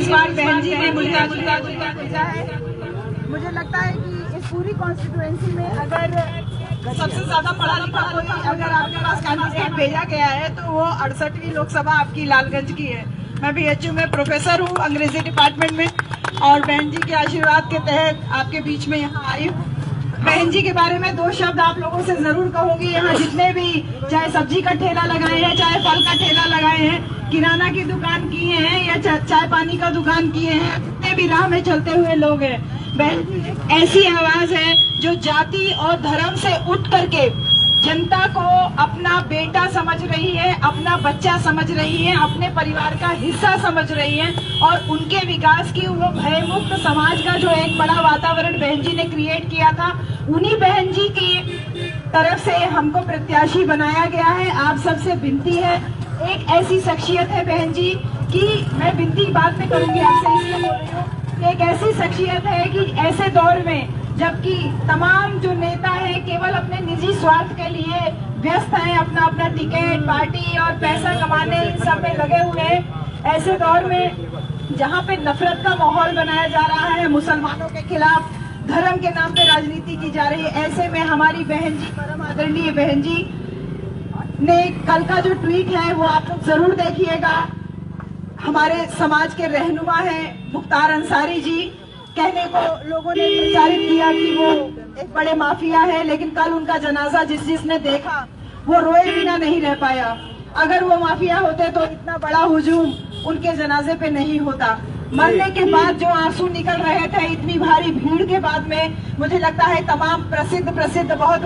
इस बार बहन जी ने मुल्तान भेजा है। मुझे लगता है कि इस पूरी कॉन्स्टिट्यूएंसी में अगर सबसे ज्यादा पढ़ा लिखा कोई अगर आपके पास कैंडिडेट भेजा गया है तो वो 68वीं लोकसभा आपकी लालगंज की है। मैं BHU में प्रोफेसर हूँ अंग्रेजी डिपार्टमेंट में, और बहन जी के आशीर्वाद के तहत आपके बीच में यहाँ आई हूँ। बहन जी के बारे में 2 शब्द आप लोगों से जरूर कहूंगी। यहाँ जितने भी चाहे सब्जी का ठेला लगाए हैं, चाहे फल का ठेला लगाए हैं, किराना की दुकान किए हैं या चाय पानी का दुकान किए हैं, जितने भी राह में चलते हुए लोग हैं, बहन जी ऐसी आवाज है जो जाति और धर्म से उठ करके जनता को अपना बेटा समझ रही है, अपना बच्चा समझ रही है, अपने परिवार का हिस्सा समझ रही है, और उनके विकास की वो भयमुक्त समाज का जो एक बड़ा वातावरण बहन जी ने क्रिएट किया था, उन्हीं बहन जी की तरफ से हमको प्रत्याशी बनाया गया है। आप सबसे विनती है, एक ऐसी शख्सियत है बहन जी कि मैं विनती बाद में करूंगी आपसे, इसलिए बोल रही हूँ, एक ऐसी शख्सियत है कि ऐसे दौर में जबकि तमाम जो नेता है केवल अपने निजी स्वार्थ के लिए व्यस्त हैं, अपना अपना टिकट पार्टी और पैसा कमाने इन सब में लगे हुए हैं, ऐसे दौर में जहां पे नफरत का माहौल बनाया जा रहा है, मुसलमानों के खिलाफ धर्म के नाम पे राजनीति की जा रही है, ऐसे में हमारी बहन जी, परम आदरणीय बहन जी ने कल का जो ट्वीट है वो आप लोग जरूर देखिएगा। हमारे समाज के रहनुमा है मुख्तार अंसारी जी, कहने को लोगों ने प्रचारित किया कि वो एक बड़े माफिया है, लेकिन कल उनका जनाजा जिसने देखा वो रोए बिना नहीं रह पाया। अगर वो माफिया होते तो इतना बड़ा हुजूम उनके जनाजे पे नहीं होता। मरने के बाद जो आंसू निकल रहे थे इतनी भारी भीड़ के बाद में, मुझे लगता है तमाम प्रसिद्ध बहुत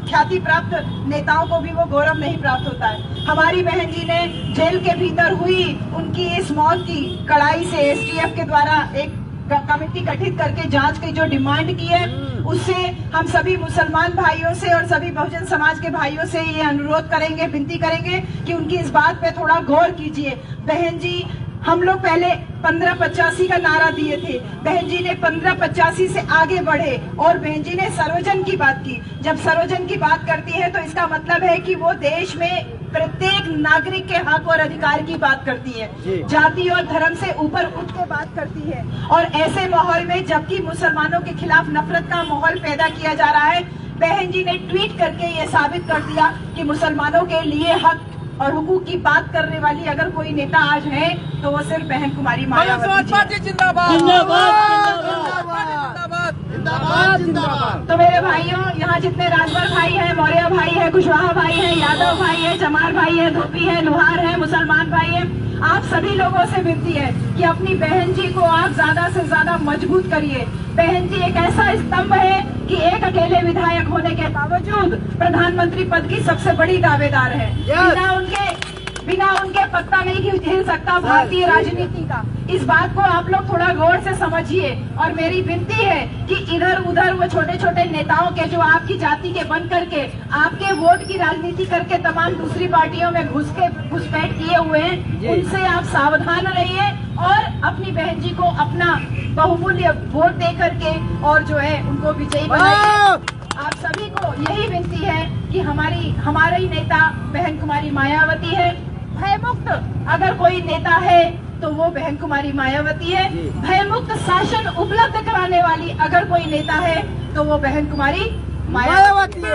ख्याति प्राप्त नेताओं को भी वो गौरव नहीं प्राप्त होता है। हमारी बहन जी ने जेल के भीतर हुई उनकी इस मौत की कड़ाई से STF के द्वारा एक कमेटी गठित करके जांच की जो डिमांड की है, उससे हम सभी मुसलमान भाइयों से और सभी बहुजन समाज के भाइयों से ये अनुरोध करेंगे, विनती करेंगे कि उनकी इस बात पे थोड़ा गौर कीजिए। बहन जी, हम लोग पहले 1585 का नारा दिए थे, बहन जी ने 1585 से आगे बढ़े और बहन जी ने सर्वजन की बात की। जब सर्वजन की बात करती है तो इसका मतलब है कि वो देश में प्रत्येक नागरिक के हक और अधिकार की बात करती है, जाति और धर्म से ऊपर उठ के बात करती है। और ऐसे माहौल में जबकि मुसलमानों के खिलाफ नफरत का माहौल पैदा किया जा रहा है, बहन जी ने ट्वीट करके ये साबित कर दिया कि मुसलमानों के लिए हक और हुकूक की बात करने वाली अगर कोई नेता आज है तो वो सिर्फ बहन कुमारी मायावती। जिंदाबाद। तो मेरे भाइयों, यहाँ जितने राजभर भाई हैं, मौर्य भाई है, कुशवाहा भाई है, यादव भाई है, चमार भाई है, धोबी है, लोहार है, मुसलमान भाई है, आप सभी लोगों से विनती है कि अपनी बहन जी को आप ज्यादा से ज्यादा मजबूत करिए। बहन जी एक ऐसा स्तंभ है कि एक अकेले विधायक होने के बावजूद प्रधानमंत्री पद की सबसे बड़ी दावेदार है। बिना उनके पत्ता नहीं हिल सकता भारतीय राजनीति का। इस बात को आप लोग थोड़ा गौर से समझिए। और मेरी विनती है कि इधर उधर वो छोटे छोटे नेताओं के जो आपकी जाति के बन करके आपके वोट की राजनीति करके तमाम दूसरी पार्टियों में घुसपैठ किए हुए हैं, उनसे आप सावधान रहिए और अपनी बहन जी को अपना बहुमूल्य वोट दे करके और जो है उनको विजयी बनाइए। आप सभी को यही विनती है कि हमारी नेता बहन कुमारी मायावती है। भयमुक्त अगर कोई नेता है तो वो बहन कुमारी मायावती है। भयमुक्त शासन उपलब्ध कराने वाली अगर कोई नेता है तो वो बहन कुमारी मायावती है।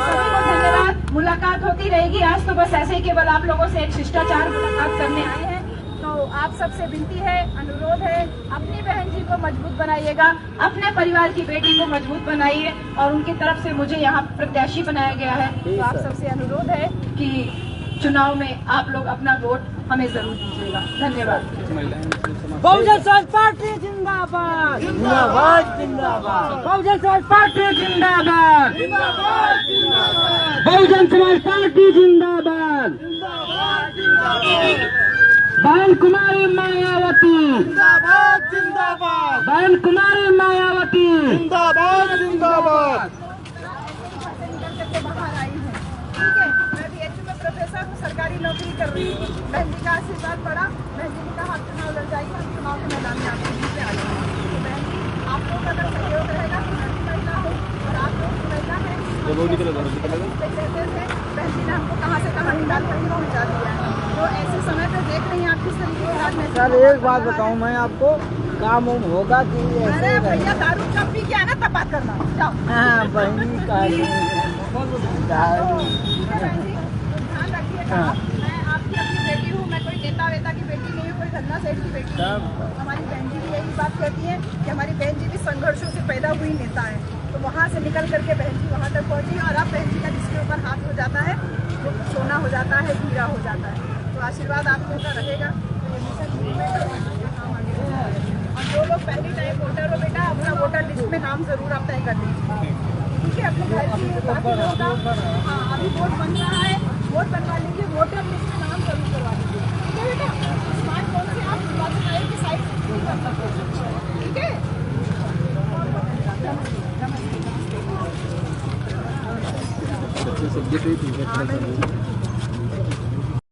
सभी को धन्यवाद। मुलाकात होती रहेगी। आज तो बस ऐसे ही केवल आप लोगों से एक शिष्टाचार मुलाकात करने आए हैं। तो आप सबसे विनती है, अनुरोध है, अपनी बहन जी को मजबूत बनाइएगा, अपने परिवार की बेटी को मजबूत बनाइए और उनकी तरफ से मुझे यहाँ प्रत्याशी बनाया गया है। तो आप सबसे अनुरोध है कि चुनाव में आप लोग अपना वोट हमें जरूर दीजिएगा। धन्यवाद। बहुजन समाज पार्टी जिंदाबाद। जिंदाबाद जिंदाबाद। बहुजन समाज पार्टी जिंदाबाद। जिंदाबाद जिंदाबाद। बहुजन समाज पार्टी जिंदाबाद। जिंदाबाद जिंदाबाद। बहन कुमारी मायावती जिंदाबाद जिंदाबाद। बहन कुमारी मायावती जिंदाबाद जिंदाबाद। बाहर आई है, ठीक है। मैं BHU में प्रोफेसर हूँ, सरकारी नौकरी कर रही हूँ। बहन जी का आशीर्वाद पड़ा, बहन जी ने कहा आप चुनाव लड़ जाइए, हम चुनाव के मैदान में आपके बीच में आ जाएंगे। तो बहन जी, आप लोगों का अगर सहयोग रहेगा तो मैं भी महिला हूँ और आप लोग महिला है। बहन जी ने हमको कहाँ से कहाँ निकाल कर पहुँचा दिया है। तो ऐसे समय पे देख रही हैं आप किस तरीके से आज सर एक बात बताऊं मैं आपको, काम उम होगा कि अरे भैया दारू कब पी के आना तब बात करना, जाओ। हाँ बहनी का ध्यान रखिएगा। मैं आपकी अपनी बेटी हूँ, मैं कोई नेता वेता की बेटी नहीं हूँ, कोई धन्ना सेठ की बेटी नहीं हूँ। हमारी बहन जी भी यही बात कहती है कि हमारी बहन जी भी संघर्षों से पैदा हुई नेता है। तो वहाँ से निकल करके बहन जी वहाँ तक पहुँची, और अब बहन जी का जिसके ऊपर हाथ हो जाता है वो सोना हो जाता है, हीरा हो जाता है। तो आशीर्वाद आप लोगों का रहेगा। और जो लोग पहली टाइम वोटर हो बेटा, अपना वोटर लिस्ट में नाम जरूर आप तय कर लीजिए, ठीक है? अपने घर की बाकी लोगों का, हाँ अभी वोट बन रहा है, वोट बनवा लीजिए, वोटर लिस्ट में नाम जरूर करवा लीजिए, ठीक है बेटा? स्मार्टफोन से आप निर्वाचन आयोग की साइट कर सकते हैं, ठीक है? सब्जेक्ट